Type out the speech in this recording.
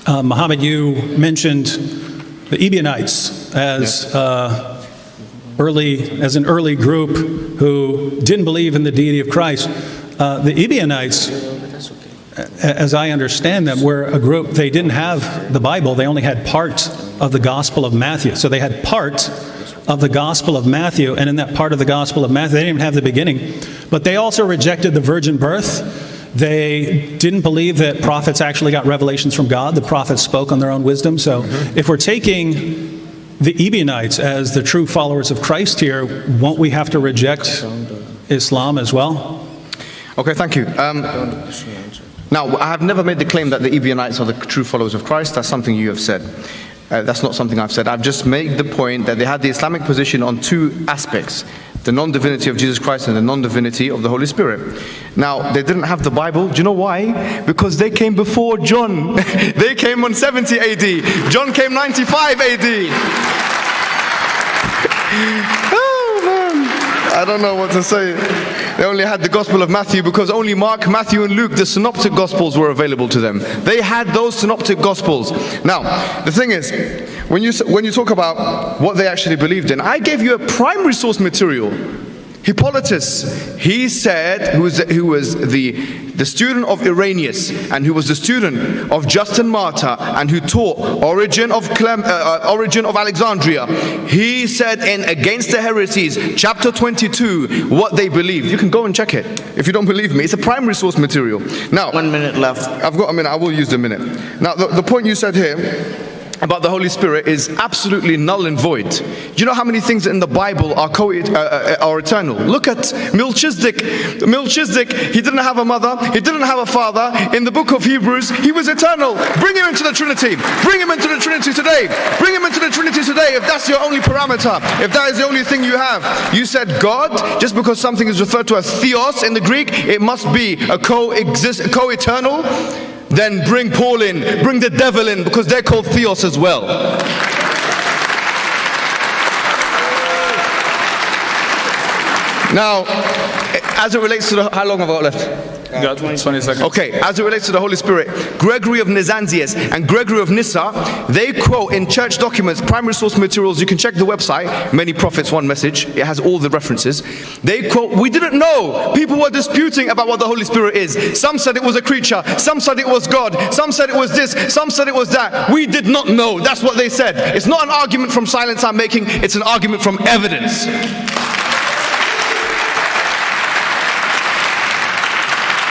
Mohammed, you mentioned the Ebionites as an early group who didn't believe in the deity of Christ. The Ebionites, as I understand them, were a group, they didn't have the Bible, they only had part of the Gospel of Matthew. So they had part of the Gospel of Matthew, and in that part of the Gospel of Matthew, they didn't even have the beginning. But they also rejected the virgin birth. They didn't believe that prophets actually got revelations from God. The prophets spoke on their own wisdom. So if we're taking the Ebionites as the true followers of Christ here, won't we have to reject Islam as well? Okay, thank you. Now, I have never made the claim that the Ebionites are the true followers of Christ. That's something you have said. That's not something I've said. I've just made the point that they had the Islamic position on two aspects: the non-divinity of Jesus Christ and the non-divinity of the Holy Spirit. Now, they didn't have the Bible. Do you know why? Because they came before John. They came on 70 AD. John came 95 AD. Oh, man. I don't know what to say. They only had the Gospel of Matthew because only Mark, Matthew, and Luke, the synoptic Gospels, were available to them. They had those synoptic Gospels. Now, the thing is, when you talk about what they actually believed in, I gave you a primary source material. Hippolytus, he said, who was the student of Irenaeus, and who was the student of Justin Martyr, and who taught Origen of Alexandria. He said in Against the Heresies, chapter 22, what they believed. You can go and check it if you don't believe me. It's a primary source material. Now, 1 minute left. I've got a minute. I will use the minute. Now, the point you said here about the Holy Spirit is absolutely null and void. Do you know how many things in the Bible are eternal? Look at Melchizedek. Melchizedek, he didn't have a mother, he didn't have a father. In the book of Hebrews, he was eternal. Bring him into the Trinity. Bring him into the Trinity today. Bring him into the Trinity today if that's your only parameter, if that is the only thing you have. You said God, just because something is referred to as theos in the Greek, it must be a co-eternal. Then bring Paul in, bring the devil in, because they're called theos as well. Now, as it relates to how long have I got left? You got 20 seconds. Okay, as it relates to the Holy Spirit, Gregory of Nazianzus and Gregory of Nyssa, they quote in church documents, primary source materials. You can check the website, Many Prophets, One Message. It has all the references. They quote, we didn't know. People were disputing about what the Holy Spirit is. Some said it was a creature. Some said it was God. Some said it was this. Some said it was that. We did not know. That's what they said. It's not an argument from silence I'm making. It's an argument from evidence.